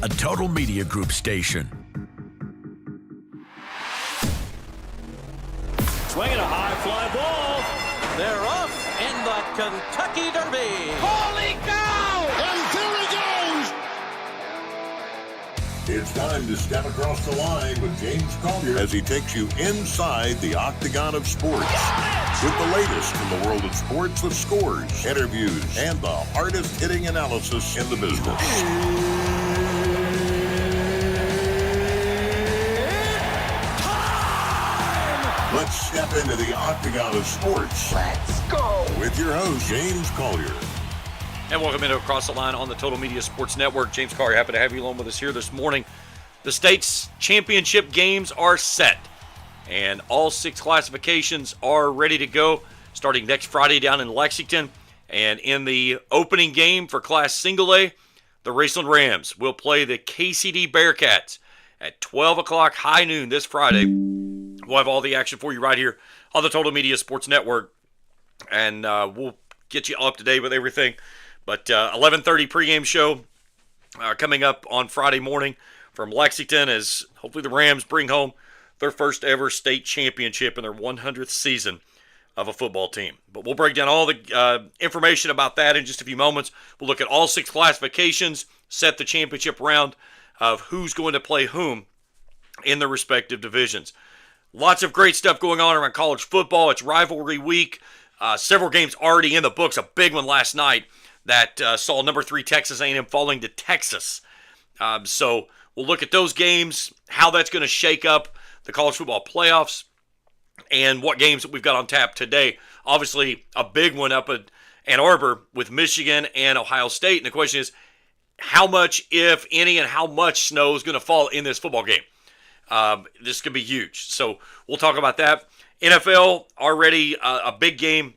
a Total Media Group station. Swinging a high fly ball. They're off in the Kentucky Derby. Holy cow! And there he goes! It's time to step across the line with James Collier as he takes you inside the octagon of sports. With the latest from the world of sports with scores, interviews, and the hardest-hitting analysis in the business. Let's step into the octagon of sports. Let's go! With your host, James Collier. And welcome into Across the Line on the Total Media Sports Network. James Collier, happy to have you along with us here this morning. The state's championship games are set, and all 6 classifications are ready to go, starting next Friday down in Lexington. And in the opening game for Class Single A, the Raceland Rams will play the KCD Bearcats at 12 o'clock high noon this Friday. We'll have all the action for you right here on the Total Media Sports Network, and we'll get you up to date with everything. But 11:30 pregame show coming up on Friday morning from Lexington as hopefully the Rams bring home their first ever state championship in their 100th season of a football team. But we'll break down all the information about that in just a few moments. We'll look at all 6 classifications, set the championship round of who's going to play whom in the respective divisions. Lots of great stuff going on around college football. It's rivalry week. Several games already in the books. A big one last night that saw number 3 Texas A&M falling to Texas. So we'll look at those games, how that's going to shake up the college football playoffs, and what games that we've got on tap today. Obviously, a big one up at Ann Arbor with Michigan and Ohio State. And the question is, how much, if any, and how much snow is going to fall in this football game? This could be huge. So we'll talk about that. NFL already a big game.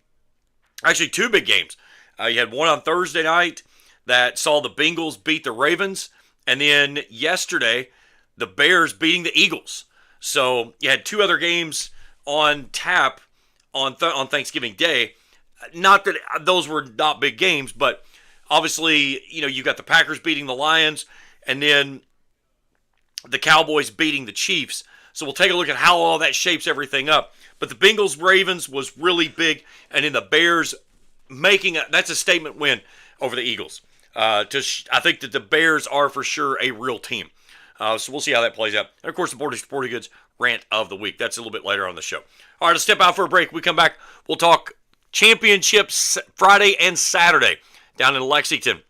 Actually, 2 big games. You had one on Thursday night that saw the Bengals beat the Ravens. And then yesterday, the Bears beating the Eagles. So you had 2 other games on tap on Thanksgiving Day. Not that those were not big games, but obviously, you got the Packers beating the Lions, and then the Cowboys beating the Chiefs. So we'll take a look at how all that shapes everything up. But the Bengals-Ravens was really big, and in the Bears that's a statement win over the Eagles. I think that the Bears are for sure a real team. So we'll see how that plays out. And, of course, the Borders Sporting Goods Rant of the Week. That's a little bit later on the show. All right, let's step out for a break. We come back, we'll talk championships Friday and Saturday down in Lexington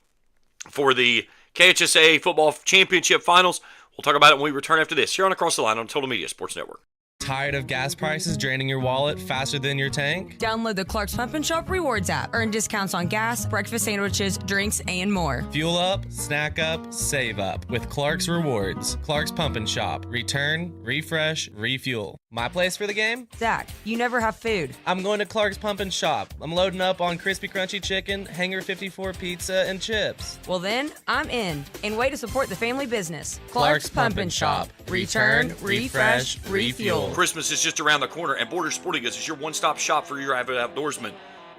for the KHSAA Football Championship Finals. We'll talk about it when we return after this here on Across the Line on Total Media Sports Network. Tired of gas prices draining your wallet faster than your tank? Download the Clark's Pump and Shop Rewards app. Earn discounts on gas, breakfast sandwiches, drinks, and more. Fuel up, snack up, save up with Clark's Rewards. Clark's Pump and Shop. Return, refresh, refuel. My place for the game? Zach, you never have food. I'm going to Clark's Pump and Shop. I'm loading up on crispy crunchy chicken, Hanger 54 pizza, and chips. Well then, I'm in. And way to support the family business. Clark's Pump and Shop. Return, refresh, refuel. Christmas is just around the corner, and Borders Sporting Goods is your one-stop shop for your avid outdoorsman.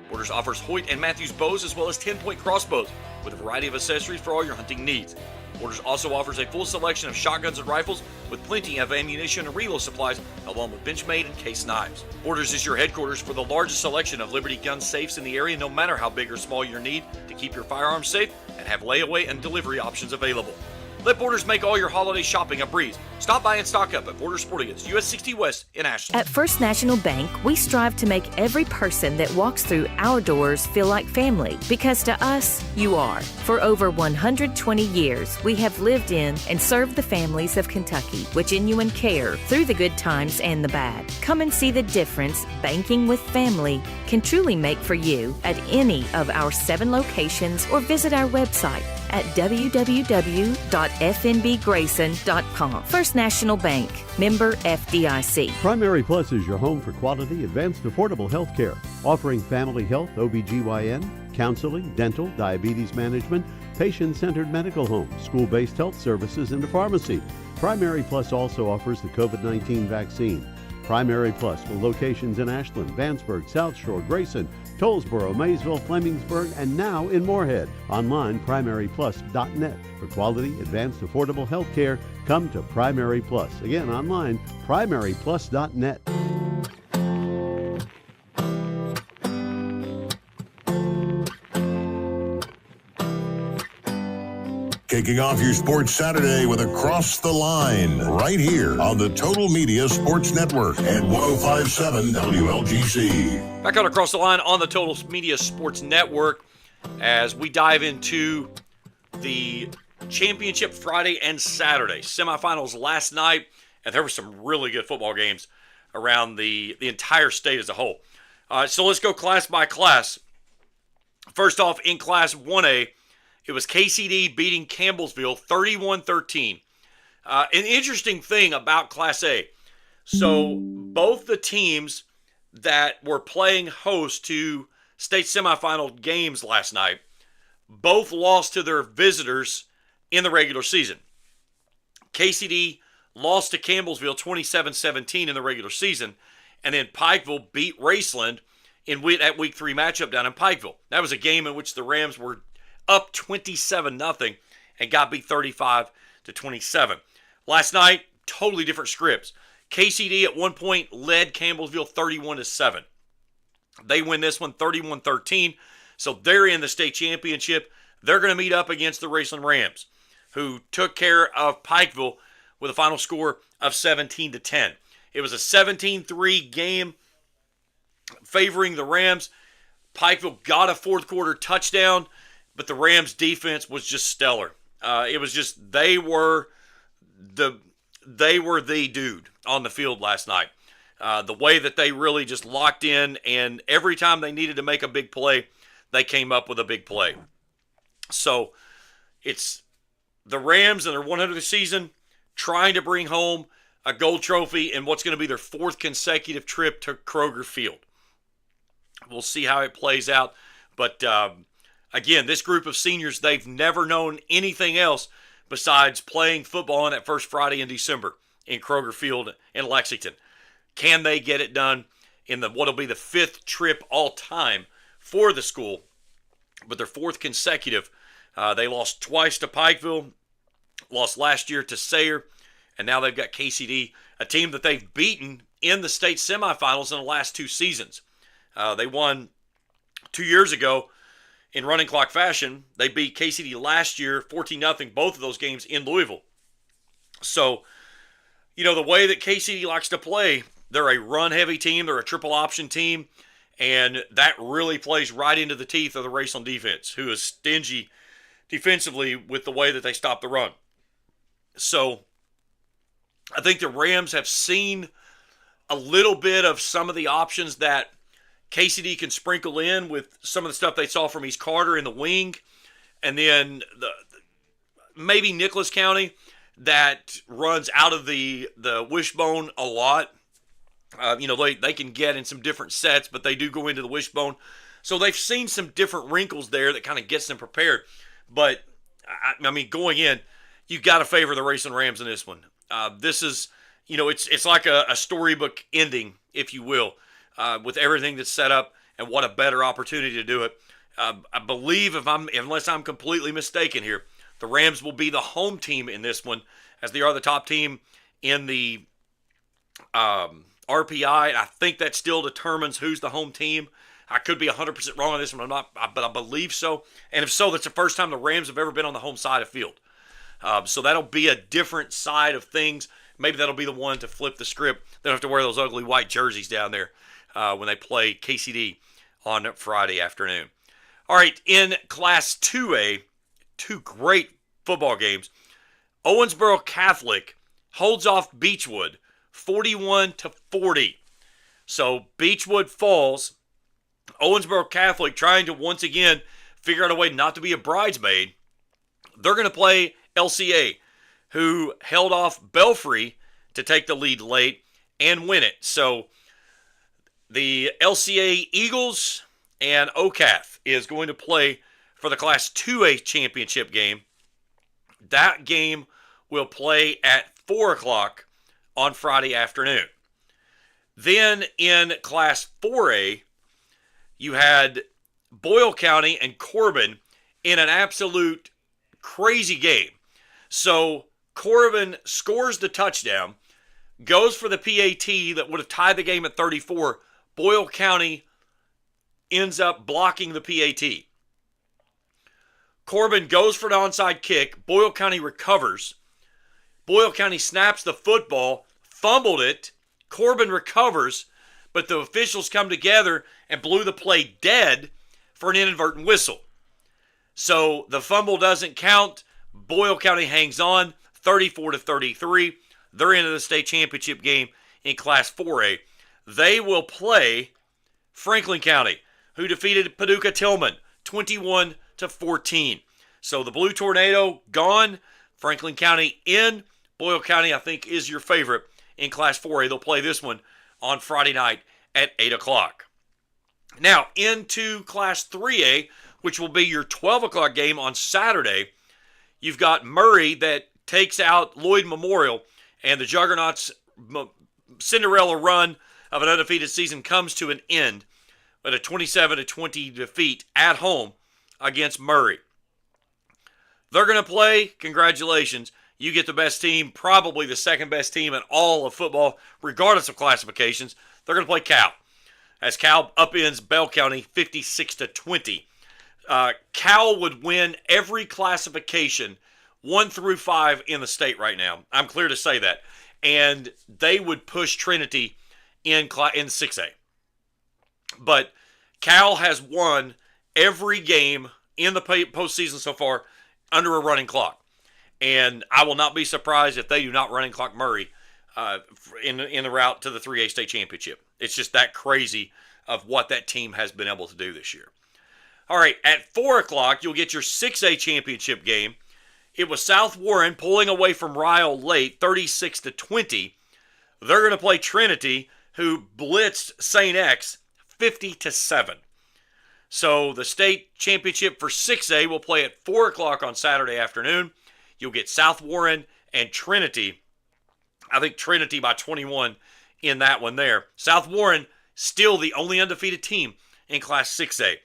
Borders offers Hoyt and Matthews bows as well as 10-point crossbows with a variety of accessories for all your hunting needs. Borders also offers a full selection of shotguns and rifles with plenty of ammunition and reload supplies, along with Benchmade and case knives. Borders is your headquarters for the largest selection of Liberty gun safes in the area, no matter how big or small your need to keep your firearms safe, and have layaway and delivery options available. Let Borders make all your holiday shopping a breeze. Stop by and stock up at Borders Sporting Goods, US 60 West in Ashland. At First National Bank, we strive to make every person that walks through our doors feel like family, because to us, you are. For over 120 years, we have lived in and served the families of Kentucky with genuine care through the good times and the bad. Come and see the difference banking with family can truly make for you at any of our 7 locations, or visit our website at www.fnbgrayson.com. First National Bank, member FDIC. Primary Plus is your home for quality, advanced, affordable health care, offering family health, OBGYN, counseling, dental, diabetes management, patient-centered medical home, school-based health services, and a pharmacy. Primary Plus also offers the COVID-19 vaccine. Primary Plus with locations in Ashland, Vanceburg, South Shore, Grayson, Tollsboro, Maysville, Flemingsburg, and now in Moorhead. Online, primaryplus.net. For quality, advanced, affordable health care, come to Primary Plus. Again, online, primaryplus.net. Kicking off your sports Saturday with Across the Line, right here on the Total Media Sports Network and 105.7 WLGC. Back on Across the Line on the Total Media Sports Network as we dive into the championship Friday and Saturday. Semifinals last night, and there were some really good football games around the entire state as a whole. So let's go class by class. First off, in Class 1A, it was KCD beating Campbellsville 31-13. An interesting thing about Class A. So both the teams that were playing host to state semifinal games last night both lost to their visitors in the regular season. KCD lost to Campbellsville 27-17 in the regular season, and then Pikeville beat Raceland in that Week 3 matchup down in Pikeville. That was a game in which the Rams were up 27-0 and got beat 35-27. Last night, totally different scripts. KCD at one point led Campbellsville 31-7. They win this one 31-13, so they're in the state championship. They're going to meet up against the Raceland Rams, who took care of Pikeville with a final score of 17-10. It was a 17-3 game favoring the Rams. Pikeville got a fourth quarter touchdown, but the Rams defense was just stellar. It was just they were the dude on the field last night. The way that they really just locked in, and every time they needed to make a big play, they came up with a big play. So it's the Rams in their 100th season trying to bring home a gold trophy in what's going to be their fourth consecutive trip to Kroger Field. We'll see how it plays out. But again, this group of seniors, they've never known anything else besides playing football on that first Friday in December in Kroger Field in Lexington. Can they get it done in what'll be the fifth trip all time for the school, but their fourth consecutive? They lost twice to Pikeville, lost last year to Sayre, and now they've got KCD, a team that they've beaten in the state semifinals in the last two seasons. They won 2 years ago in running clock fashion. They beat KCD last year 14-0, both of those games in Louisville. So, you know, the way that KCD likes to play, they're a run-heavy team. They're a triple option team, and that really plays right into the teeth of the Raceland defense, who is stingy defensively with the way that they stop the run. So I think the Rams have seen a little bit of some of the options that KCD can sprinkle in with some of the stuff they saw from East Carter in the wing, and then maybe Nicholas County that runs out of the wishbone a lot. They can get in some different sets, but they do go into the wishbone. So they've seen some different wrinkles there that kind of gets them prepared. But, I mean, going in, you got to favor the Raceland Rams in this one. This is, it's like a storybook ending, if you will, with everything that's set up, and what a better opportunity to do it. I believe, unless I'm completely mistaken here, the Rams will be the home team in this one, as they are the top team in the RPI. I think that still determines who's the home team. I could be 100% wrong on this one, but I believe so. And if so, that's the first time the Rams have ever been on the home side of field. So that'll be a different side of things. Maybe that'll be the one to flip the script. They don't have to wear those ugly white jerseys down there when they play KCD on Friday afternoon. All right, in Class 2A, two great football games. Owensboro Catholic holds off Beechwood 41-40. So Beechwood falls. Owensboro Catholic trying to once again figure out a way not to be a bridesmaid. They're going to play LCA, who held off Belfry to take the lead late and win it. So the LCA Eagles and OCAF is going to play for the Class 2A championship game. That game will play at 4 o'clock on Friday afternoon. Then in Class 4A, you had Boyle County and Corbin in an absolute crazy game. So Corbin scores the touchdown, goes for the PAT that would have tied the game at 34. Boyle County ends up blocking the PAT. Corbin goes for an onside kick. Boyle County recovers. Boyle County snaps the football, fumbled it. Corbin recovers, but the officials come together and blew the play dead for an inadvertent whistle. So the fumble doesn't count. Boyle County hangs on 34-33. They're into the state championship game in Class 4A. They will play Franklin County, who defeated Paducah Tillman 21-14. So the Blue Tornado gone, Franklin County in. Boyle County, I think, is your favorite in Class 4A. They'll play this one on Friday night at 8 o'clock. Now, into Class 3A, which will be your 12 o'clock game on Saturday. You've got Murray that takes out Lloyd Memorial, and the Juggernauts' Cinderella run of an undefeated season comes to an end with a 27-20 defeat at home against Murray. They're going to play. Congratulations. You get the best team, probably the second best team in all of football, regardless of classifications. They're going to play Cal, as Cal upends Bell County 56-20. Cal would win every classification 1 through 5 in the state right now. I'm clear to say that. And they would push Trinity in 6A. But Cal has won every game in the postseason so far under a running clock. And I will not be surprised if they do not running clock Murray in the route to the 3A state championship. It's just that crazy of what that team has been able to do this year. All right, at 4 o'clock, you'll get your 6A championship game. It was South Warren pulling away from Ryle late, 36-20. They're going to play Trinity, who blitzed St. X 50-7. So the state championship for 6A will play at 4 o'clock on Saturday afternoon. You'll get South Warren and Trinity. I think Trinity by 21 in that one there. South Warren, still the only undefeated team in Class 6A.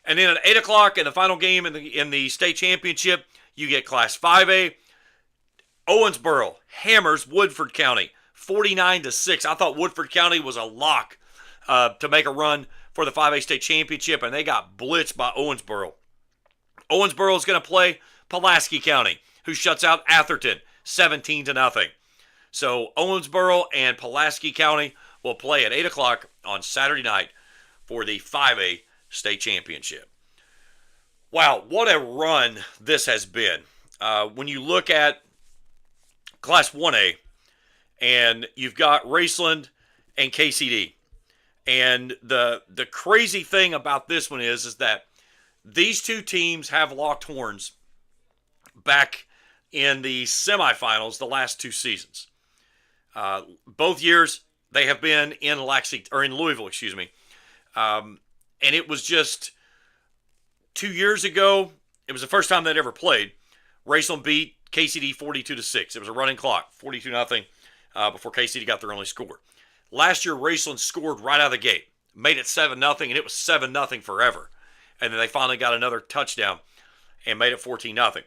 And then at 8 o'clock in the final game in the state championship, you get Class 5A. Owensboro hammers Woodford County 49-6. I thought Woodford County was a lock to make a run for the 5A state championship, and they got blitzed by Owensboro. Owensboro is going to play Pulaski County, who shuts out Atherton 17-0. So Owensboro and Pulaski County will play at 8 o'clock on Saturday night for the 5A state championship. Wow, what a run this has been. When you look at Class 1A, and you've got Raceland and KCD. And the crazy thing about this one is that these two teams have locked horns back in the semifinals the last two seasons. Both years they have been in Louisville, and it was just 2 years ago. It was the first time they'd ever played. Raceland beat KCD 42-6. It was a running clock, 42-0, before KCD got their only score. Last year, Raceland scored right out of the gate, made it 7-0, and it was 7-0 forever. And then they finally got another touchdown and made it 14-0.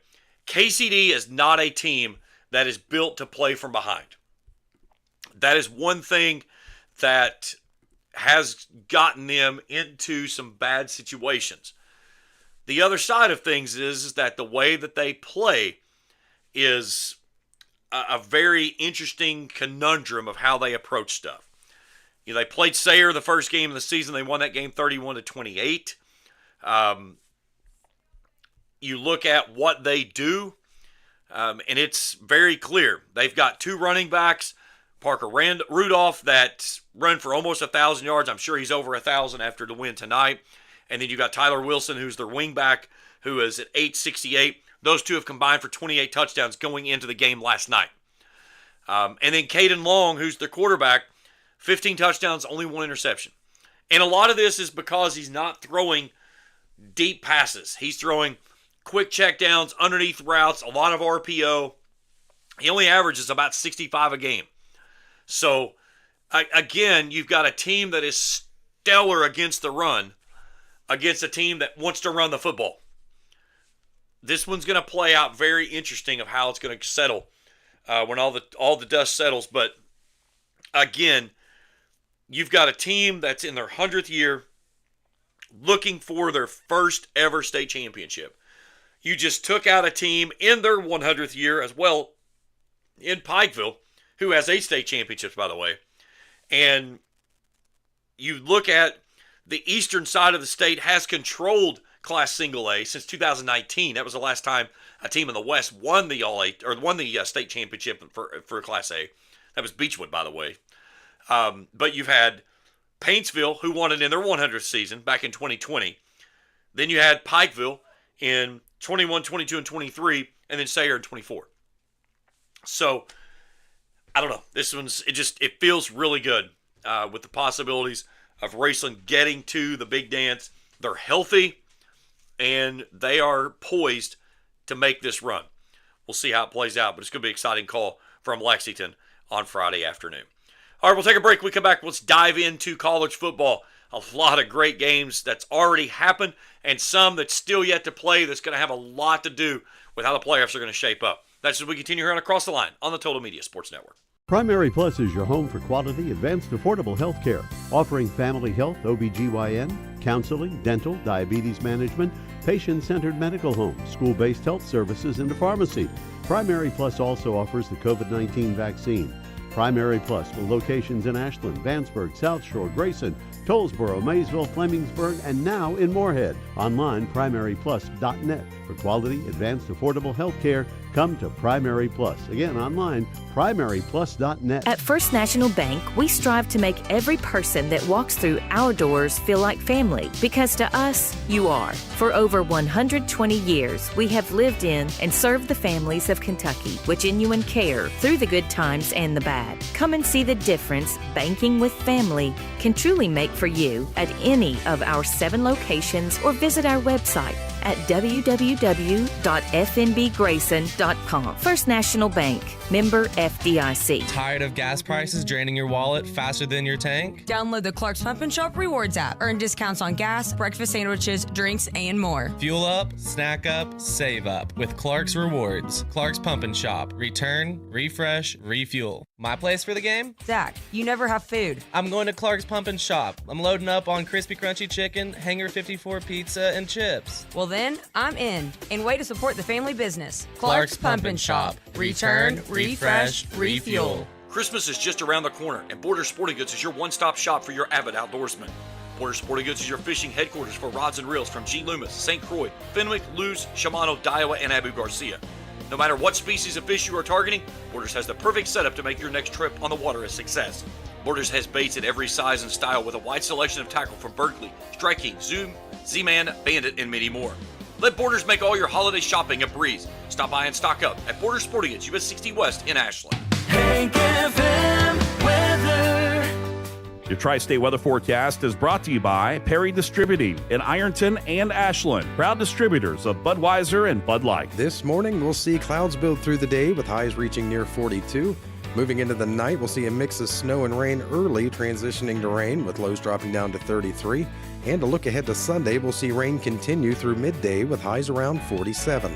KCD is not a team that is built to play from behind. That is one thing that has gotten them into some bad situations. The other side of things is that the way that they play is a very interesting conundrum of how they approach stuff. You know, they played Sayre the first game of the season. They won that game 31-28. You look at what they do, and it's very clear. They've got two running backs, Parker Rudolph, that run for almost 1,000 yards. I'm sure he's over 1,000 after the win tonight. And then you got Tyler Wilson, who's their wingback, who is at 868. Those two have combined for 28 touchdowns going into the game last night. And then Caden Long, who's the quarterback, 15 touchdowns, only one interception. And a lot of this is because he's not throwing deep passes. He's throwing quick checkdowns, underneath routes, a lot of RPO. He only averages about 65 a game. So, again, you've got a team that is stellar against the run, against a team that wants to run the football. This one's going to play out very interesting of how it's going to settle when all the dust settles. But again, you've got a team that's in their 100th year looking for their first ever state championship. You just took out a team in their 100th year as well in Pikeville, who has 8 state championships, by the way. And you look at the eastern side of the state has controlled Class Single A since 2019. That was the last time a team in the West won the state championship for Class A. That was Beechwood, by the way. But you've had Paintsville, who won it in their 100th season back in 2020. Then you had Pikeville in 21, 22, and 23, and then Sayre in 24. So, I don't know. This one's, it feels really good with the possibilities of Raceland getting to the big dance. They're healthy, and they are poised to make this run. We'll see how it plays out, but it's going to be an exciting call from Lexington on Friday afternoon. All right, we'll take a break. When we come back, let's dive into college football. A lot of great games that's already happened and some that's still yet to play that's going to have a lot to do with how the playoffs are going to shape up. That's as we continue here on Across the Line on the Total Media Sports Network. Primary Plus is your home for quality, advanced, affordable health care, offering family health, OBGYN, counseling, dental, diabetes management, patient-centered medical homes, school-based health services, and a pharmacy. Primary Plus also offers the COVID-19 vaccine. Primary Plus with locations in Ashland, Vanceburg, South Shore, Grayson, Tollsboro, Maysville, Flemingsburg, and now in Moorhead. Online, primaryplus.net. For quality, advanced, affordable health care, come to Primary Plus. Again, online, primaryplus.net. At First National Bank, we strive to make every person that walks through our doors feel like family, because to us, you are. For over 120 years, we have lived in and served the families of Kentucky with genuine care through the good times and the bad. Come and see the difference banking with family can truly make for you at any of our 7 locations, or visit our website at www.fnbgrayson.com. First National Bank, member FDIC. Tired of gas prices draining your wallet faster than your tank? Download the Clark's Pump and Shop Rewards app. Earn discounts on gas, breakfast sandwiches, drinks, and more. Fuel up, snack up, save up with Clark's Rewards. Clark's Pump and Shop. Return, refresh, refuel. My place for the game? Zach, you never have food. I'm going to Clark's Pump and Shop. I'm loading up on crispy crunchy chicken, Hanger 54 pizza, and chips. Well then, I'm in. And way to support the family business. Clark's Pump and Shop. Return, refresh, refuel. Christmas is just around the corner, and Borders Sporting Goods is your one-stop shop for your avid outdoorsman. Borders Sporting Goods is your fishing headquarters for rods and reels from G. Loomis, St. Croix, Fenwick, Lewis, Shimano, Daiwa, and Abu Garcia. No matter what species of fish you are targeting, Borders has the perfect setup to make your next trip on the water a success. Borders has baits in every size and style with a wide selection of tackle from Berkeley, Strike King, Zoom, Z-Man, Bandit, and many more. Let Borders make all your holiday shopping a breeze. Stop by and stock up at Borders Sporting Goods, US 60 West in Ashland. Hank FM weather. Your Tri-State weather forecast is brought to you by Perry Distributing in Ironton and Ashland. Proud distributors of Budweiser and Bud Light. This morning, we'll see clouds build through the day with highs reaching near 42. Moving into the night, we'll see a mix of snow and rain early, transitioning to rain with lows dropping down to 33. And a look ahead to Sunday, we'll see rain continue through midday with highs around 47.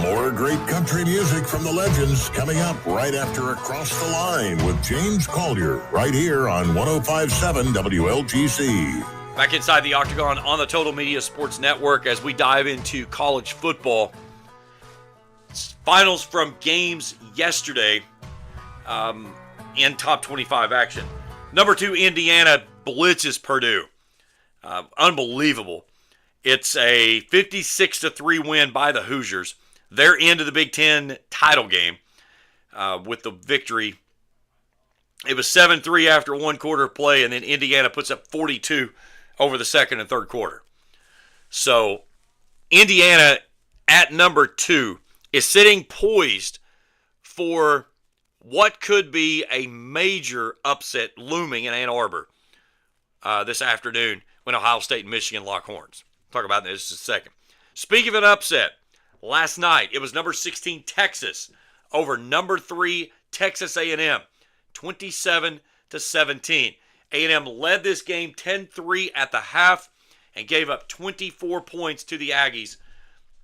More great country music from the legends coming up right after Across the Line with James Collier, right here on 105.7 WLGC. Back inside the Octagon on the Total Media Sports Network as we dive into college football. Finals from games yesterday in top 25 action. Number 2, Indiana blitzes Purdue. Unbelievable. It's a 56-3 win by the Hoosiers. They're into the Big Ten title game with the victory. It was 7-3 after one quarter of play, and then Indiana puts up 42 over the second and third quarter. So Indiana at number 2 is sitting poised for what could be a major upset looming in Ann Arbor this afternoon when Ohio State and Michigan lock horns. Talk about this in a second. Speaking of an upset, last night it was number 16 Texas over number 3 Texas A&M. 27-17. A&M led this game 10-3 at the half and gave up 24 points to the Aggies,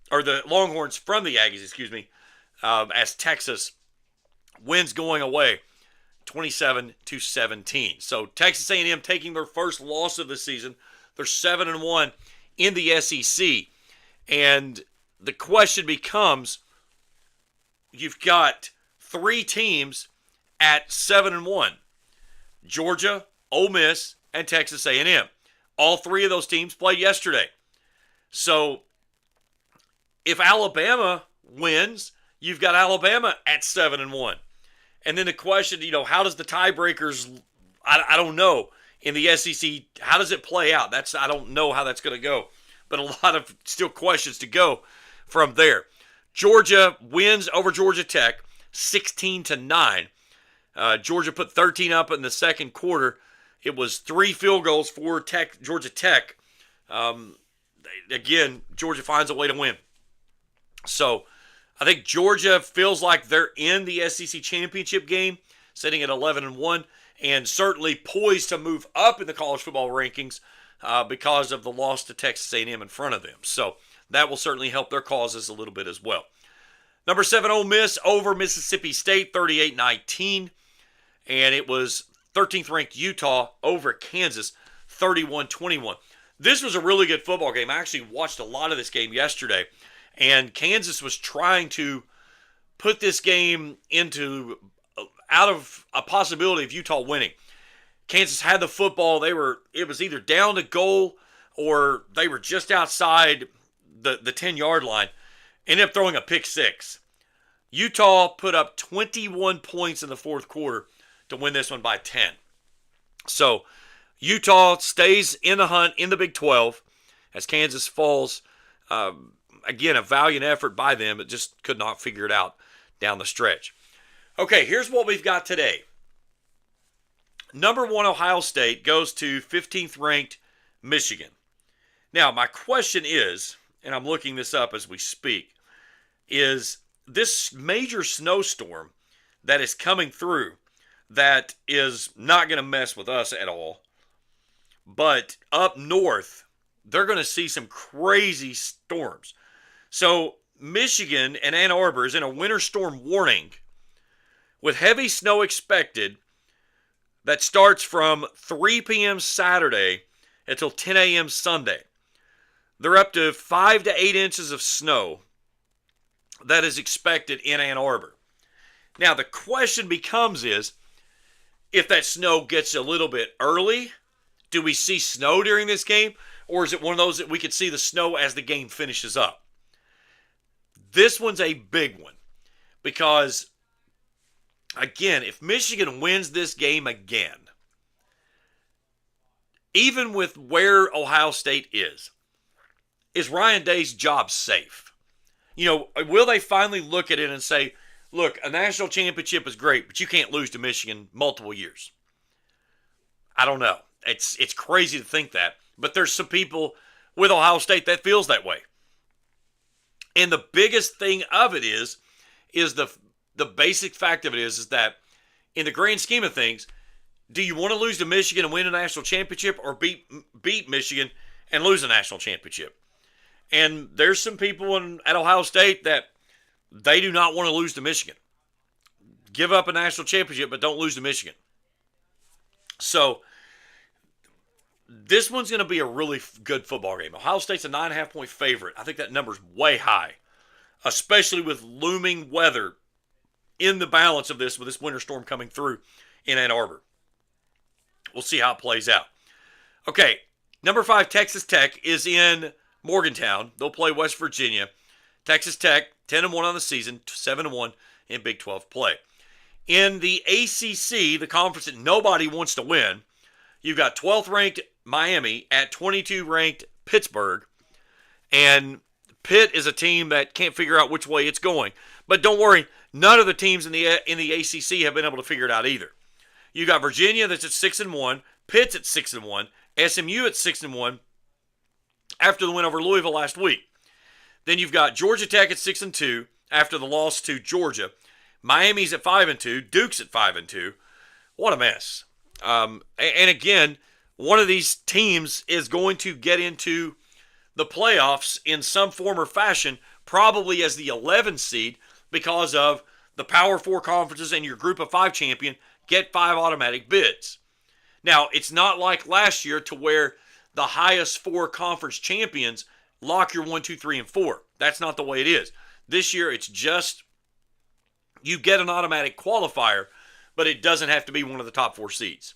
or the Longhorns from the Aggies, as Texas wins going away 27-17. So Texas A&M taking their first loss of the season. They're 7-1 in the SEC. And the question becomes, you've got three teams at 7-1. Georgia, Ole Miss, and Texas A&M. All three of those teams played yesterday. So if Alabama wins, you've got Alabama at 7-1. And then the question, how does the tiebreakers, I don't know, in the SEC, how does it play out? I don't know how that's going to go. But a lot of still questions to go from there. Georgia wins over Georgia Tech 16-9. Georgia put 13 up in the second quarter. It was 3 field goals for Georgia Tech. Again, Georgia finds a way to win. So I think Georgia feels like they're in the SEC championship game, sitting at 11-1, and certainly poised to move up in the college football rankings because of the loss to Texas A&M in front of them. So that will certainly help their causes a little bit as well. Number 7, Ole Miss over Mississippi State, 38-19. And it was 13th ranked Utah over Kansas, 31-21. This was a really good football game. I actually watched a lot of this game yesterday. And Kansas was trying to put this game out of a possibility of Utah winning. Kansas had the football. It was either down to goal or they were just outside the 10-yard line. Ended up throwing a pick six. Utah put up 21 points in the fourth quarter to win this one by 10. So Utah stays in the hunt in the Big 12 as Kansas falls. Again, a valiant effort by them, but just could not figure it out down the stretch. Okay, here's what we've got today. Number 1 Ohio State goes to 15th ranked Michigan. Now, my question is, and I'm looking this up as we speak, is this major snowstorm that is coming through that is not going to mess with us at all, but up north, they're going to see some crazy storms. So Michigan and Ann Arbor is in a winter storm warning with heavy snow expected that starts from 3 p.m. Saturday until 10 a.m. Sunday. They're up to 5 to 8 inches of snow that is expected in Ann Arbor. Now, the question becomes is, if that snow gets a little bit early, do we see snow during this game? Or is it one of those that we could see the snow as the game finishes up? This one's a big one because, again, if Michigan wins this game again, even with where Ohio State is Ryan Day's job safe? Will they finally look at it and say, look, a national championship is great, but you can't lose to Michigan multiple years? I don't know. It's crazy to think that. But there's some people with Ohio State that feels that way. And the biggest thing of it is the basic fact of it is that in the grand scheme of things, do you want to lose to Michigan and win a national championship, or beat Michigan and lose a national championship? And there's some people at Ohio State that they do not want to lose to Michigan. Give up a national championship, but don't lose to Michigan. So this one's going to be a really good football game. Ohio State's a 9.5-point favorite. I think that number's way high, especially with looming weather in the balance of this, with this winter storm coming through in Ann Arbor. We'll see how it plays out. Okay, number 5, Texas Tech is in Morgantown. They'll play West Virginia. Texas Tech, 10-1 on the season, 7-1 in Big 12 play. In the ACC, the conference that nobody wants to win, you've got 12th ranked Miami at 22 ranked Pittsburgh. And Pitt is a team that can't figure out which way it's going. But don't worry, none of the teams in the ACC have been able to figure it out either. You got Virginia that's at 6-1, Pitt's at 6-1, SMU at 6-1 after the win over Louisville last week. Then you've got Georgia Tech at 6-2 after the loss to Georgia. Miami's at 5-2, Duke's at 5-2. What a mess. And again, one of these teams is going to get into the playoffs in some form or fashion, probably as the 11th seed, because of the Power 4 conferences and your Group of 5 champion get 5 automatic bids. Now, it's not like last year to where the highest 4 conference champions lock your 1, 2, 3, and 4. That's not the way it is. This year, it's just you get an automatic qualifier, but it doesn't have to be one of the top 4 seeds.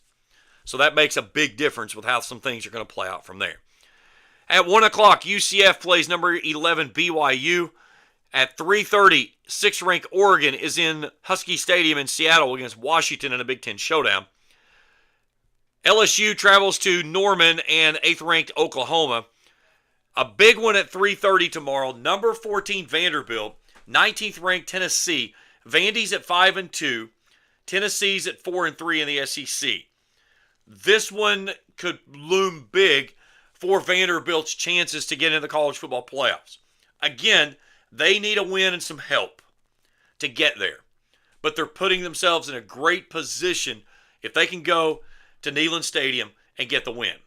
So that makes a big difference with how some things are going to play out from there. At 1 o'clock, UCF plays number 11 BYU. At 3:30, 6th-ranked Oregon is in Husky Stadium in Seattle against Washington in a Big Ten showdown. LSU travels to Norman and 8th-ranked Oklahoma. A big one at 3:30 tomorrow. Number 14 Vanderbilt, 19th-ranked Tennessee. Vandy's at 5-2. Tennessee's at 4-3 in the SEC. This one could loom big for Vanderbilt's chances to get into the college football playoffs. Again, they need a win and some help to get there. But they're putting themselves in a great position if they can go to Neyland Stadium and get the win.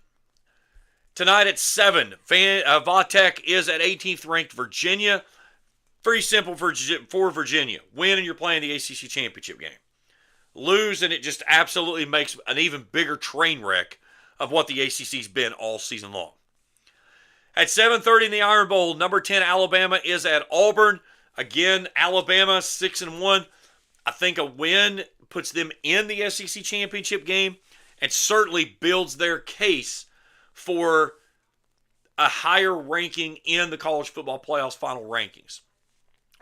Tonight at 7, Vatech is at 18th-ranked Virginia. Very simple for Virginia. Win and you're playing the ACC championship game. Lose and it just absolutely makes an even bigger train wreck of what the ACC's been all season long. At 7:30 in the Iron Bowl, number 10 Alabama is at Auburn. Again, Alabama 6-1. I think a win puts them in the SEC championship game and certainly builds their case for a higher ranking in the college football playoffs final rankings.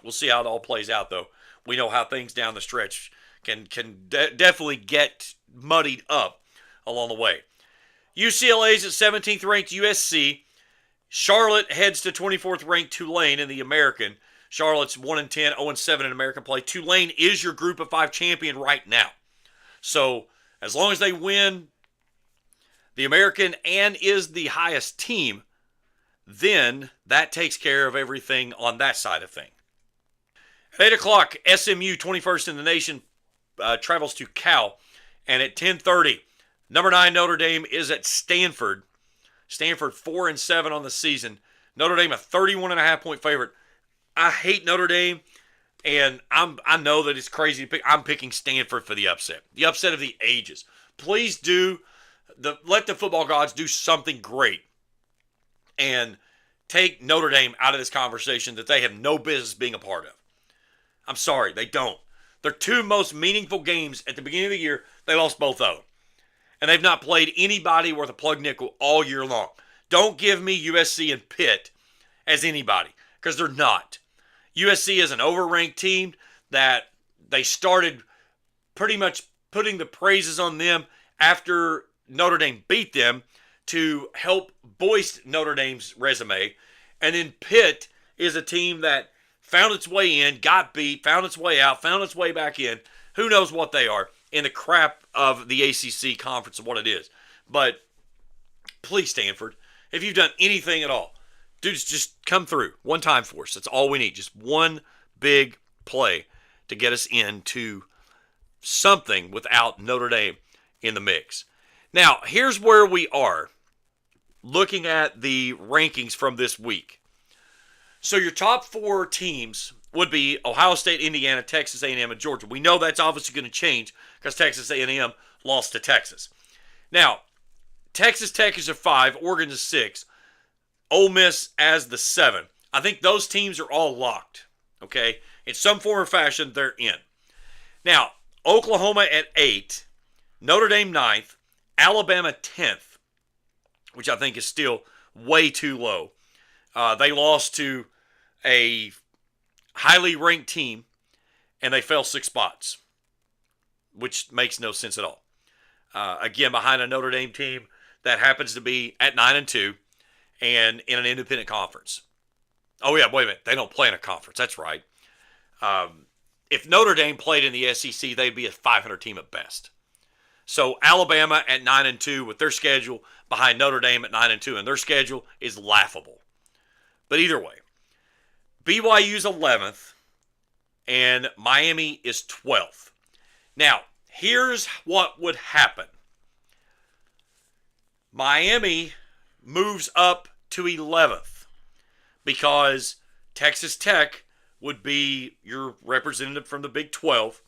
We'll see how it all plays out, though. We know how things down the stretch can definitely get muddied up along the way. UCLA's at 17th ranked USC. Charlotte heads to 24th ranked Tulane in the American. Charlotte's 1-10, 0-7 in American play. Tulane is your Group of 5 champion right now. So as long as they win the American and is the highest team, then that takes care of everything on that side of things. At 8 o'clock, SMU, 21st in the nation, travels to Cal. And at 10:30, number 9 Notre Dame is at Stanford. Stanford 4-7 on the season. Notre Dame a 31.5-point favorite. I hate Notre Dame, and I know that it's crazy to pick. I'm picking Stanford for the upset. The upset of the ages. Please let the football gods do something great and take Notre Dame out of this conversation that they have no business being a part of. I'm sorry, they don't. Their 2 most meaningful games at the beginning of the year, they lost both of them. And they've not played anybody worth a plug nickel all year long. Don't give me USC and Pitt as anybody, because they're not. USC is an overranked team that they started pretty much putting the praises on them after Notre Dame beat them to help boost Notre Dame's resume. And then Pitt is a team that found its way in, got beat, found its way out, found its way back in. Who knows what they are in the crap of the ACC conference and what it is. But please, Stanford, if you've done anything at all, dudes, just come through one time for us. That's all we need. Just one big play to get us into something without Notre Dame in the mix. Now, here's where we are looking at the rankings from this week. So your top 4 teams would be Ohio State, Indiana, Texas A&M, and Georgia. We know that's obviously going to change because Texas A&M lost to Texas. Now, Texas Tech is a 5, Oregon is 6, Ole Miss as the 7. I think those teams are all locked, okay? In some form or fashion, they're in. Now, Oklahoma at 8, Notre Dame 9th, Alabama 10th, which I think is still way too low. They lost to a highly ranked team, and they fell 6 spots, which makes no sense at all. Again, behind a Notre Dame team that happens to be at 9-2 and in an independent conference. Oh, yeah, wait a minute. They don't play in a conference. That's right. If Notre Dame played in the SEC, they'd be a 500 team at best. So Alabama at 9-2 with their schedule behind Notre Dame at 9-2, and their schedule is laughable. But either way, BYU's 11th, and Miami is 12th. Now, Here's what would happen. Miami moves up to 11th because Texas Tech would be your representative from the Big 12.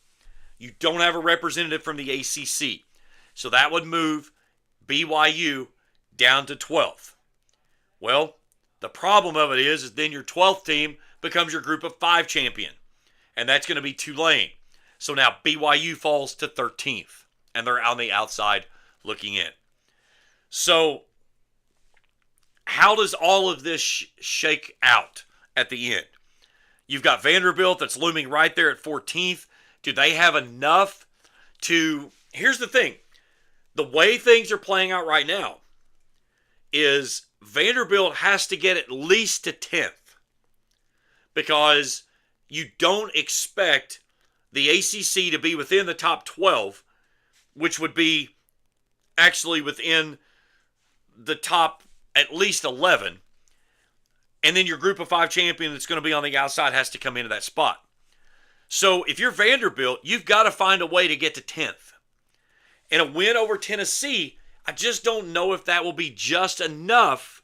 You don't have a representative from the ACC. So that would move BYU down to 12th. Well, the problem of it is then your 12th team becomes your group of 5 champion. And that's going to be Tulane. So now BYU falls to 13th. And they're on the outside looking in. So how does all of this shake out at the end? You've got Vanderbilt that's looming right there at 14th. Do they have enough to... Here's the thing. The way things are playing out right now is Vanderbilt has to get at least to 10th because you don't expect the ACC to be within the top 12, which would be actually within the top at least 11. And then your group of 5 champion that's going to be on the outside has to come into that spot. So if you're Vanderbilt, you've got to find a way to get to 10th. And a win over Tennessee, I just don't know if that will be just enough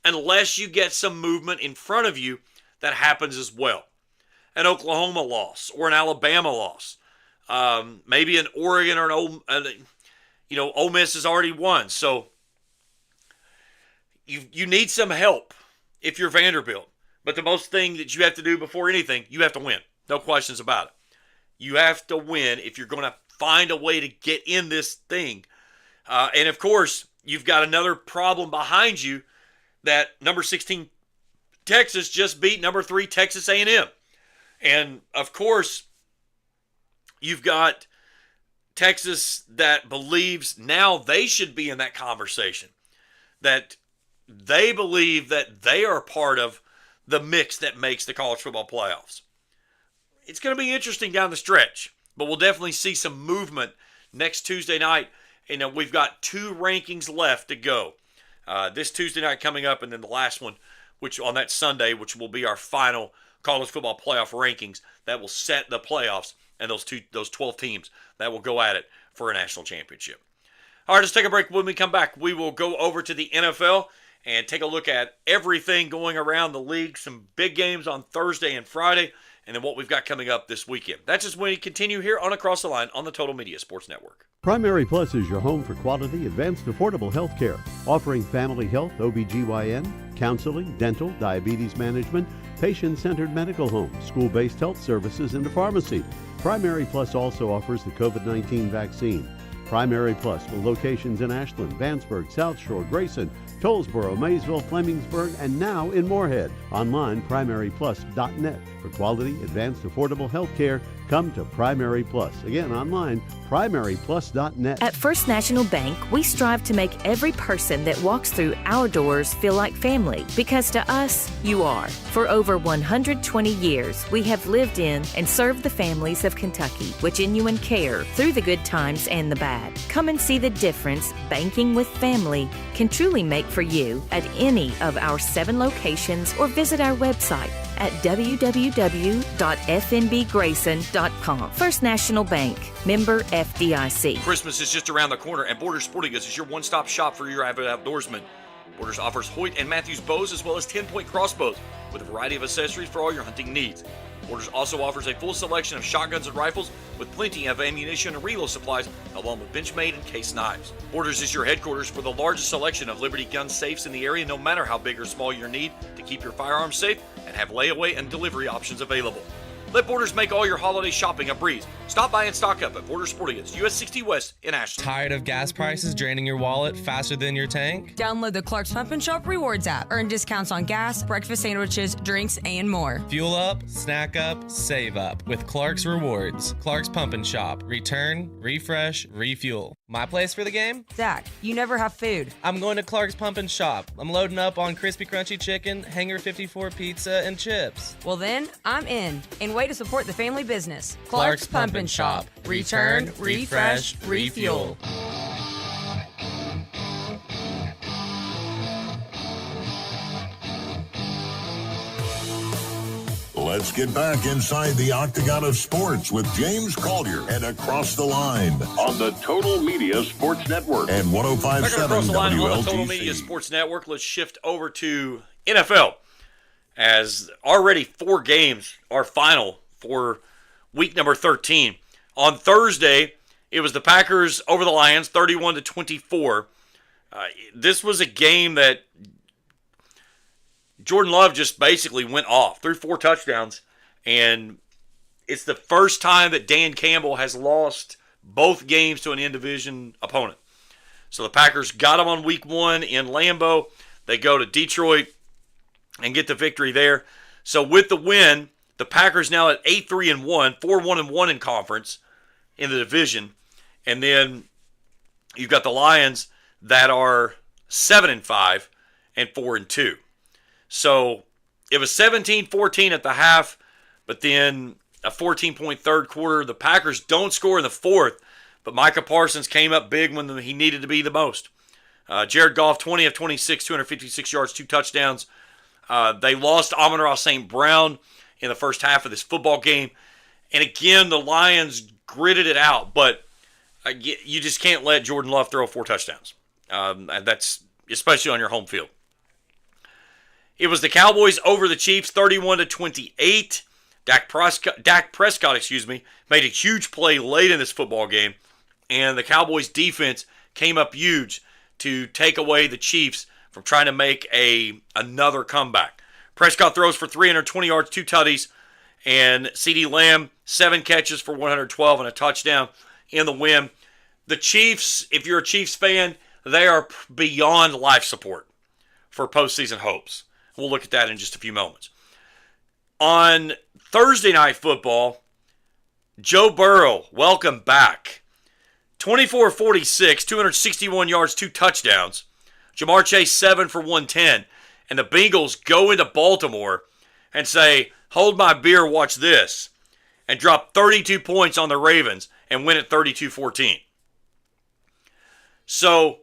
unless you get some movement in front of you that happens as well. An Oklahoma loss or an Alabama loss. Maybe an Oregon or Ole Miss has already won. So you need some help if you're Vanderbilt. But the most thing that you have to do before anything, you have to win. No questions about it. You have to win if you're going to find a way to get in this thing. And, of course, you've got another problem behind you that number 16 Texas just beat number 3 Texas A&M. And, of course, you've got Texas that believes now they should be in that conversation, that they believe that they are part of the mix that makes the college football playoffs. It's going to be interesting down the stretch, but we'll definitely see some movement next Tuesday night. And we've got 2 rankings left to go. This Tuesday night coming up, and then the last one, which on that Sunday, which will be our final college football playoff rankings that will set the playoffs and those 12 teams that will go at it for a national championship. All right, let's take a break. When we come back, we will go over to the NFL and take a look at everything going around the league, some big games on Thursday and Friday, and then what we've got coming up this weekend. That's just when we continue here on Across the Line on the Total Media Sports Network. Primary Plus is your home for quality, advanced, affordable health care, offering family health, OBGYN, counseling, dental, diabetes management, patient-centered medical homes, school-based health services, and a pharmacy. Primary Plus also offers the COVID-19 vaccine. Primary Plus with locations in Ashland, Vanceburg, South Shore, Grayson, Tollsboro, Maysville, Flemingsburg, and now in Moorhead. Online, primaryplus.net. For quality, advanced, affordable health care, come to Primary Plus. Again, online, primaryplus.net. At First National Bank, we strive to make every person that walks through our doors feel like family, because to us, you are. For over 120 years, we have lived in and served the families of Kentucky with genuine care through the good times and the bad. Come and see the difference banking with family can truly make for you at any of our 7 locations, or visit our website at www.fnbgrayson.com. First National Bank, member FDIC. Christmas is just around the corner, and Borders Sporting Goods is your one-stop shop for your avid outdoorsman. Borders offers Hoyt and Matthews bows as well as 10-point crossbows with a variety of accessories for all your hunting needs. Borders also offers a full selection of shotguns and rifles with plenty of ammunition and reload supplies, along with Benchmade and case knives. Borders is your headquarters for the largest selection of Liberty gun safes in the area, no matter how big or small your need to keep your firearms safe, and have layaway and delivery options available. Let Borders make all your holiday shopping a breeze. Stop by and stock up at Borders Sporting Goods, US 60 West in Ashland. Tired of gas prices draining your wallet faster than your tank? Download the Clark's Pump and Shop Rewards app. Earn discounts on gas, breakfast sandwiches, drinks, and more. Fuel up, snack up, save up with Clark's Rewards. Clark's Pump and Shop. Return, refresh, refuel. My place for the game? Zach, you never have food. I'm going to Clark's Pump and Shop. I'm loading up on crispy crunchy chicken, Hanger 54 pizza, and chips. Well then, I'm in. And way to support the family business. Clark's Pump and Shop. Return, refresh, refuel. Let's get back inside the Octagon of Sports with James Collier and Across the Line on the Total Media Sports Network and 105.7 Across the Line on the Total WLTC. Media Sports Network. Let's shift over to NFL, as already 4 games are final for week number 13. On Thursday, it was the Packers over the Lions, 31-24. This was a game that Jordan Love just basically went off, threw 4 touchdowns, and it's the first time that Dan Campbell has lost both games to an in-division opponent. So the Packers got them on week 1 in Lambeau. They go to Detroit and get the victory there. So with the win, the Packers now at 8-3-1, 4-1-1 in conference in the division. And then you've got the Lions that are 7-5 and 4-2. So it was 17-14 at the half, but then a 14-point third quarter. The Packers don't score in the fourth, but Micah Parsons came up big when he needed to be the most. Jared Goff, 20 of 26, 256 yards, 2 touchdowns. They lost Amon-Ra St. Brown in the first half of this football game. And again, the Lions gritted it out, but you just can't let Jordan Love throw 4 touchdowns. And that's especially on your home field. It was the Cowboys over the Chiefs, 31-28. Dak Prescott, made a huge play late in this football game, and the Cowboys defense came up huge to take away the Chiefs from trying to make another comeback. Prescott throws for 320 yards, 2 tutties, and CeeDee Lamb, 7 catches for 112 and a touchdown in the win. The Chiefs, if you're a Chiefs fan, they are beyond life support for postseason hopes. We'll look at that in just a few moments. On Thursday Night Football, Joe Burrow, welcome back. 24-46, 261 yards, 2 touchdowns. Jamar Chase, 7 for 110. And the Bengals go into Baltimore and say, hold my beer, watch this. And drop 32 points on the Ravens and win at 32-14. So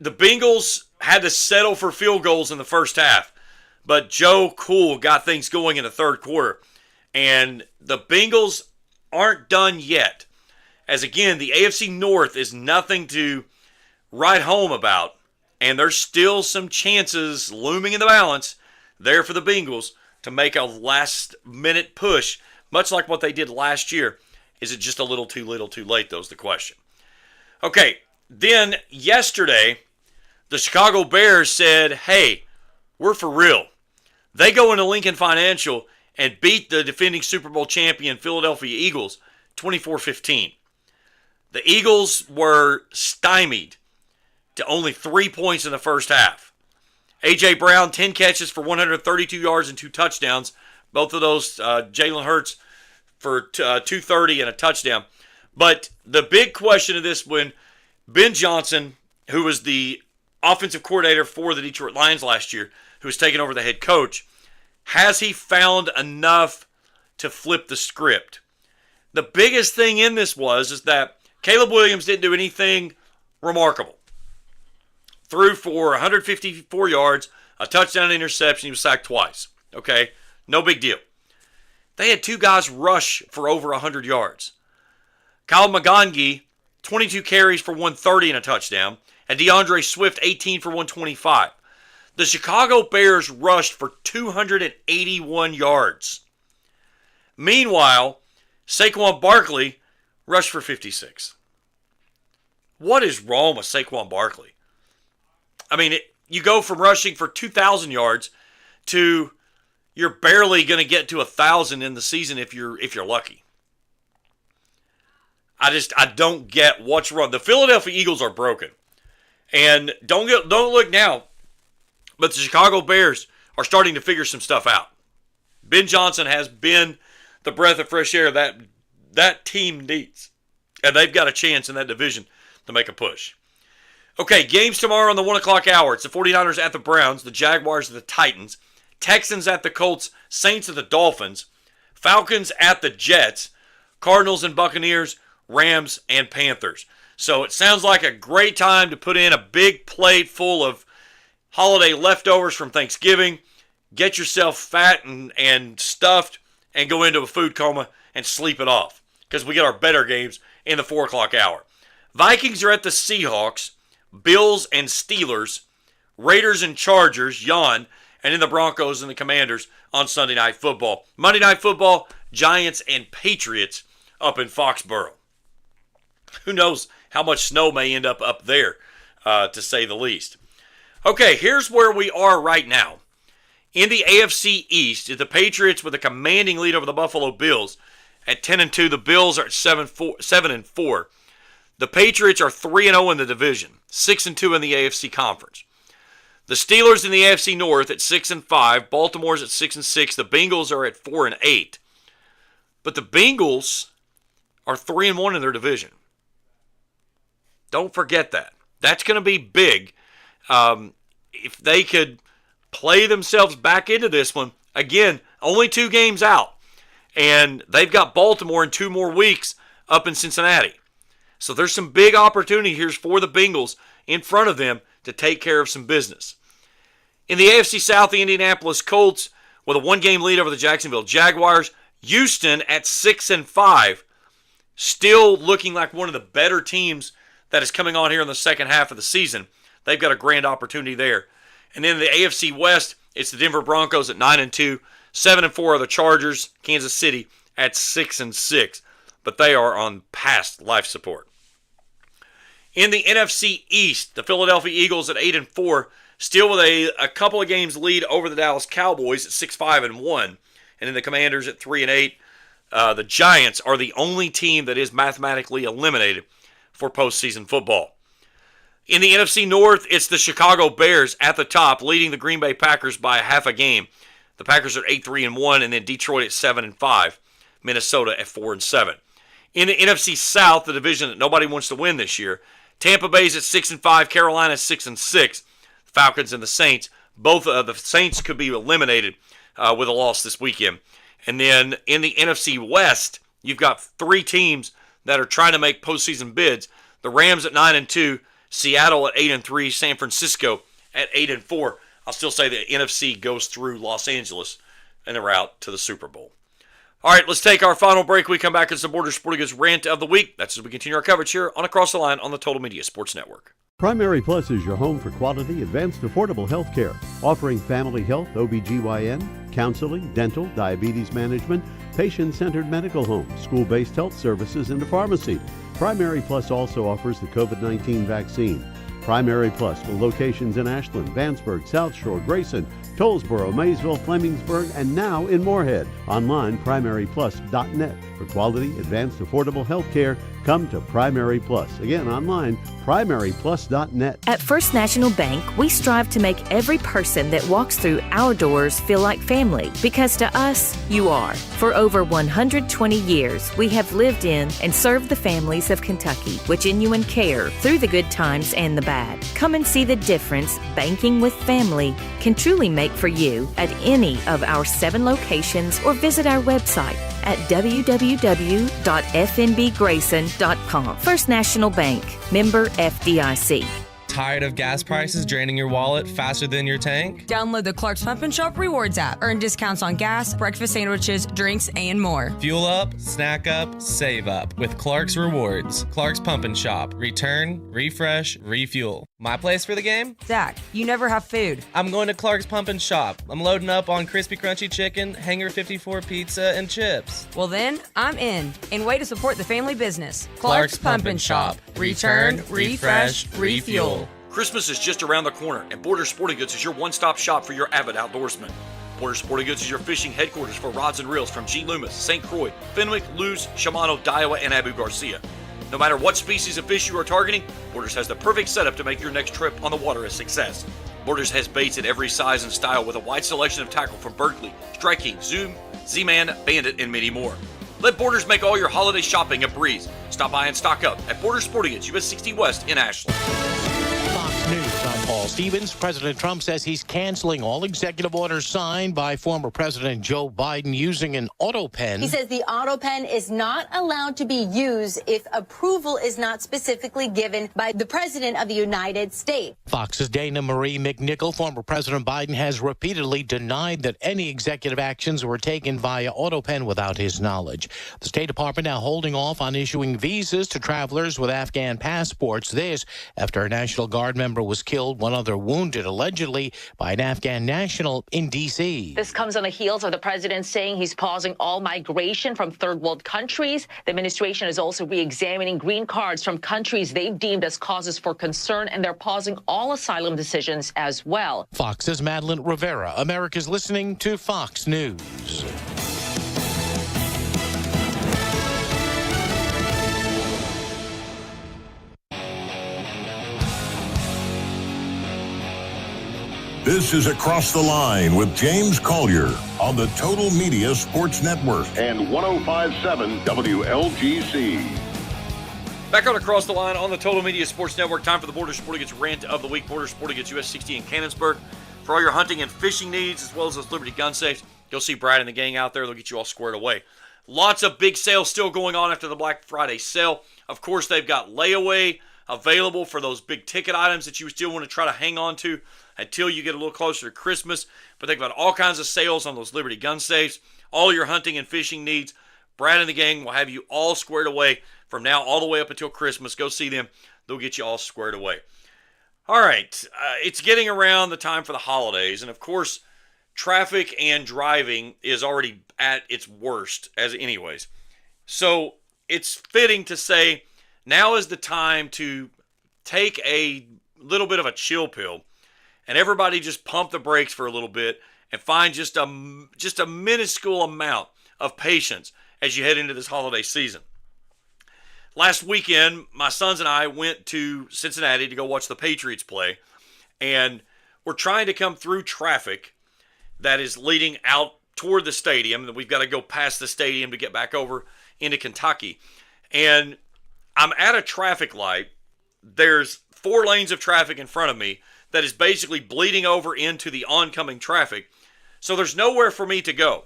the Bengals had to settle for field goals in the first half. But Joe Kool got things going in the third quarter. And the Bengals aren't done yet. As again, the AFC North is nothing to write home about. And there's still some chances looming in the balance there for the Bengals to make a last-minute push, much like what they did last year. Is it just a little too late, though, is the question. Okay, then yesterday, the Chicago Bears said, hey, we're for real. They go into Lincoln Financial and beat the defending Super Bowl champion Philadelphia Eagles 24-15. The Eagles were stymied to only 3 points in the first half. A.J. Brown, 10 catches for 132 yards and 2 touchdowns. Both of those, Jalen Hurts for 230 and a touchdown. But the big question of this when Ben Johnson, who was the offensive coordinator for the Detroit Lions last year, who was taking over the head coach, has he found enough to flip the script? The biggest thing in this is that Caleb Williams didn't do anything remarkable. Threw for 154 yards, a touchdown and interception. He was sacked twice. Okay, no big deal. They had 2 guys rush for over 100 yards. Kyle Magongi, 22 carries for 130 and a touchdown, and DeAndre Swift, 18 for 125. The Chicago Bears rushed for 281 yards. Meanwhile, Saquon Barkley rushed for 56. What is wrong with Saquon Barkley? I mean, you go from rushing for 2,000 yards to you're barely going to get to 1,000 in the season if you're lucky. I don't get what's wrong. The Philadelphia Eagles are broken. And don't look now, but the Chicago Bears are starting to figure some stuff out. Ben Johnson has been the breath of fresh air that team needs. And they've got a chance in that division to make a push. Okay, games tomorrow on the 1 o'clock hour. It's the 49ers at the Browns, the Jaguars at the Titans, Texans at the Colts, Saints at the Dolphins, Falcons at the Jets, Cardinals and Buccaneers, Rams and Panthers. So it sounds like a great time to put in a big plate full of holiday leftovers from Thanksgiving. get yourself fat and stuffed and go into a food coma and sleep it off, because we get our better games in the 4 o'clock hour. Vikings are at the Seahawks, Bills and Steelers, Raiders and Chargers, yawn, and then the Broncos and the Commanders on Sunday Night Football. Monday Night Football, Giants and Patriots up in Foxborough. Who knows how much snow may end up there, to say the least. Okay, here's where we are right now. In the AFC East, the Patriots with a commanding lead over the Buffalo Bills at 10-2. The Bills are at 7-4. The Patriots are 3-0 in the division, 6-2 in the AFC Conference. The Steelers in the AFC North at 6-5. Baltimore's at 6-6. The Bengals are at 4-8. But the Bengals are 3-1 in their division. Don't forget that. That's going to be big. If they could play themselves back into this one, again, only 2 games out. And they've got Baltimore in 2 more weeks up in Cincinnati. So there's some big opportunity here for the Bengals in front of them to take care of some business. In the AFC South, the Indianapolis Colts with a 1-game lead over the Jacksonville Jaguars. Houston at 6-5, still looking like one of the better teams that is coming on here in the second half of the season. They've got a grand opportunity there. And then in the AFC West, it's the Denver Broncos at 9-2. 7-4 are the Chargers, Kansas City at 6-6. But they are on past life support. In the NFC East, the Philadelphia Eagles at 8-4, still with a couple of games lead over the Dallas Cowboys at 6-5-1. And then the Commanders at 3-8. The Giants are the only team that is mathematically eliminated for postseason football. In the NFC North, it's the Chicago Bears at the top, leading the Green Bay Packers by a half a game. The Packers are 8-3-1, and then Detroit at 7-5. Minnesota at 4-7. In the NFC South, the division that nobody wants to win this year, Tampa Bay's at 6-5, Carolina 6-6. Falcons and the Saints, both of the Saints could be eliminated with a loss this weekend. And then in the NFC West, you've got 3 teams that are trying to make postseason bids. The Rams at 9-2, Seattle at 8-3, San Francisco at 8-4. I'll still say the NFC goes through Los Angeles and they're out to the Super Bowl. All right, let's take our final break. We come back as the Borders Sporting Goods Rant of the Week. That's as we continue our coverage here on Across the Line on the Total Media Sports Network. Primary Plus is your home for quality, advanced, affordable health care, offering family health, OBGYN, counseling, dental, diabetes management, patient-centered medical homes, school-based health services, and a pharmacy. Primary Plus also offers the COVID-19 vaccine. Primary Plus with locations in Ashland, Vanceburg, South Shore, Grayson, Tollsboro, Maysville, Flemingsburg, and now in Moorhead. Online, primaryplus.net. For quality, advanced, affordable health care, come to Primary Plus. Again, online, primaryplus.net. At First National Bank, we strive to make every person that walks through our doors feel like family, because to us, you are. For over 120 years, we have lived in and served the families of Kentucky with genuine care through the good times and the bad. Come and see the difference banking with family can truly make for you at any of our 7 locations, or visit our website at www.fnbgrayson.com. First National Bank, member FDIC. Tired of gas prices draining your wallet faster than your tank? Download the Clark's Pump and Shop Rewards app. Earn discounts on gas, breakfast sandwiches, drinks, and more. Fuel up, snack up, save up with Clark's Rewards. Clark's Pump and Shop. Return, refresh, refuel. My place for the game? Zach, you never have food. I'm going to Clark's Pump and Shop. I'm loading up on crispy crunchy chicken, Hanger 54 pizza, and chips. Well then, I'm in. And way to support the family business. Clark's Pump and Shop. Return, refresh, refuel. Christmas is just around the corner, and Borders Sporting Goods is your one-stop shop for your avid outdoorsman. Borders Sporting Goods is your fishing headquarters for rods and reels from G. Loomis, St. Croix, Fenwick, Lewes, Shimano, Daiwa, and Abu Garcia. No matter what species of fish you are targeting, Borders has the perfect setup to make your next trip on the water a success. Borders has baits in every size and style with a wide selection of tackle from Berkley, Strike King, Zoom, Z-Man, Bandit, and many more. Let Borders make all your holiday shopping a breeze. Stop by and stock up at Borders Sporting Goods, US 60 West in Ashland. Fox News, I'm Paul Stevens. Stevens, President Trump says he's canceling all executive orders signed by former President Joe Biden using an auto pen. He says the auto pen is not allowed to be used if approval is not specifically given by the President of the United States. Fox's Dana Marie McNichol, former President Biden, has repeatedly denied that any executive actions were taken via auto pen without his knowledge. The State Department now holding off on issuing visas to travelers with Afghan passports. This after a National Guard member was killed, one other wounded, allegedly by an Afghan national in D.C. This comes on the heels of the president saying he's pausing all migration from third world countries. The administration is also re-examining green cards from countries they've deemed as causes for concern, and they're pausing all asylum decisions as well. Fox's Madeline Rivera. America's listening to Fox News. This is Across the Line with James Collier on the Total Media Sports Network and 105.7 WLGC. Back on Across the Line on the Total Media Sports Network. Time for the Borders Sporting Goods Rant of the Week. Borders Sporting Goods US 60 in Cannonsburg. For all your hunting and fishing needs, as well as those Liberty gun safes, you'll see Brad and the gang out there. They'll get you all squared away. Lots of big sales still going on after the Black Friday sale. Of course, they've got layaway available for those big ticket items that you still want to try to hang on to until you get a little closer to Christmas. But they've got all kinds of sales on those Liberty gun safes. All your hunting and fishing needs, Brad and the gang will have you all squared away from now all the way up until Christmas. Go see them. They'll get you all squared away. All right, it's getting around the time for the holidays. And, of course, traffic and driving is already at its worst as anyways. So it's fitting to say now is the time to take a little bit of a chill pill and everybody just pump the brakes for a little bit and find just a minuscule amount of patience as you head into this holiday season. Last weekend, my sons and I went to Cincinnati to go watch the Patriots play, and we're trying to come through traffic that is leading out toward the stadium. We've got to go past the stadium to get back over into Kentucky. And I'm at a traffic light. There's 4 lanes of traffic in front of me that is basically bleeding over into the oncoming traffic. So there's nowhere for me to go.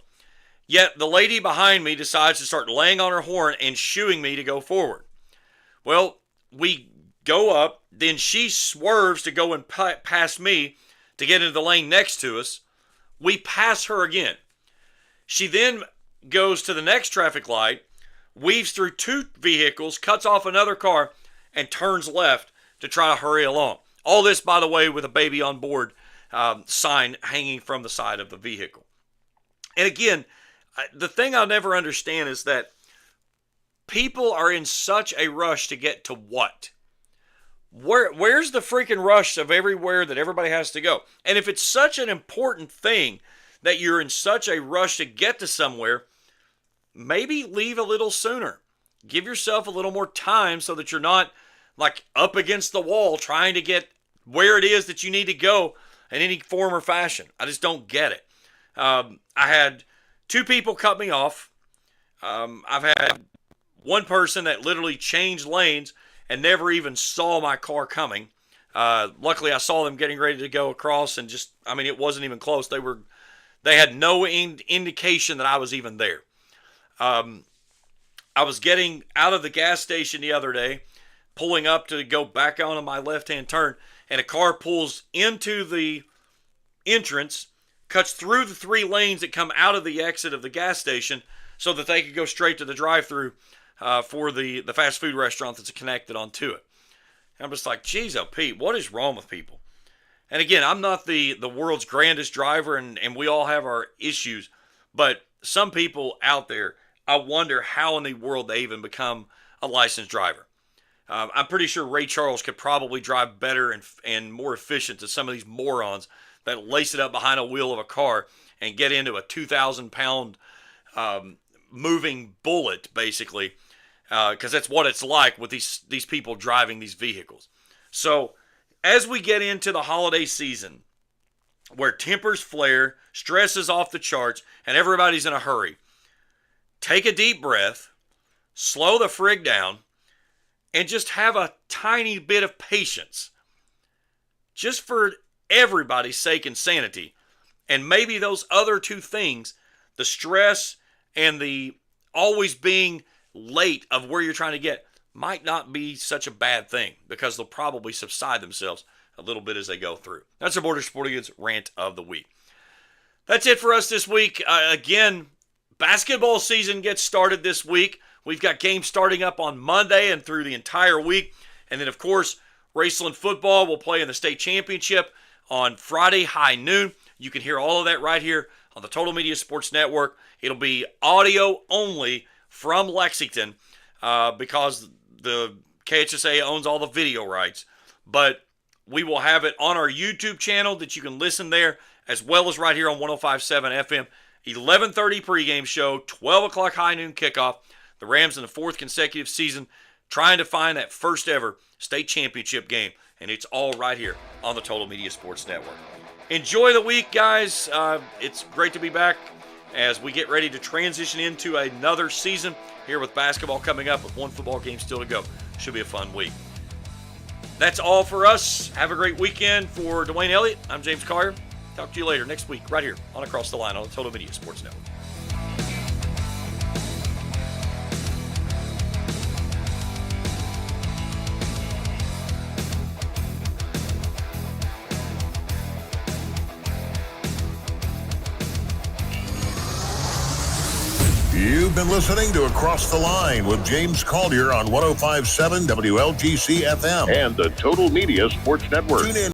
Yet the lady behind me decides to start laying on her horn and shooing me to go forward. Well, we go up, then she swerves to go and past me to get into the lane next to us. We pass her again. She then goes to the next traffic light, weaves through 2 vehicles, cuts off another car, and turns left to try to hurry along. All this, by the way, with a baby on board sign hanging from the side of the vehicle. And again, the thing I'll never understand is that people are in such a rush to get to what? Where's the freaking rush of everywhere that everybody has to go? And if it's such an important thing that you're in such a rush to get to somewhere, maybe leave a little sooner. Give yourself a little more time so that you're not like up against the wall trying to get where it is that you need to go in any form or fashion. I just don't get it. I had 2 people cut me off. I've had one person that literally changed lanes and never even saw my car coming. Luckily, I saw them getting ready to go across and it wasn't even close. They had no indication that I was even there. I was getting out of the gas station the other day, pulling up to go back on my left-hand turn, and a car pulls into the entrance, cuts through the 3 lanes that come out of the exit of the gas station so that they could go straight to the drive-thru for the fast food restaurant that's connected onto it. And I'm just like, geez, oh, Pete, what is wrong with people? And again, I'm not the world's grandest driver, and we all have our issues, but some people out there, I wonder how in the world they even become a licensed driver. I'm pretty sure Ray Charles could probably drive better and more efficient than some of these morons that lace it up behind a wheel of a car and get into a 2,000-pound moving bullet, basically, because that's what it's like with these people driving these vehicles. So as we get into the holiday season, where tempers flare, stress is off the charts, and everybody's in a hurry, take a deep breath, slow the frig down, and just have a tiny bit of patience. Just for everybody's sake and sanity. And maybe those other two things, the stress and the always being late of where you're trying to get, might not be such a bad thing because they'll probably subside themselves a little bit as they go through. That's our Borders Sporting Goods Rant of the Week. That's it for us this week. Again, basketball season gets started this week. We've got games starting up on Monday and through the entire week. And then, of course, Raceland football will play in the state championship on Friday, high noon. You can hear all of that right here on the Total Media Sports Network. It'll be audio only from Lexington because the KHSA owns all the video rights. But we will have it on our YouTube channel that you can listen there, as well as right here on 105.7 FM. 11:30 pregame show, 12 o'clock high noon kickoff. The Rams in the fourth consecutive season trying to find that first ever state championship game. And it's all right here on the Total Media Sports Network. Enjoy the week, guys. It's great to be back as we get ready to transition into another season here with basketball coming up with one football game still to go. Should be a fun week. That's all for us. Have a great weekend. For Dwayne Elliott, I'm James Collier. Talk to you later next week right here on Across the Line on the Total Media Sports Network. You've been listening to Across the Line with James Collier on 105.7 WLGC FM and the Total Media Sports Network. Tune in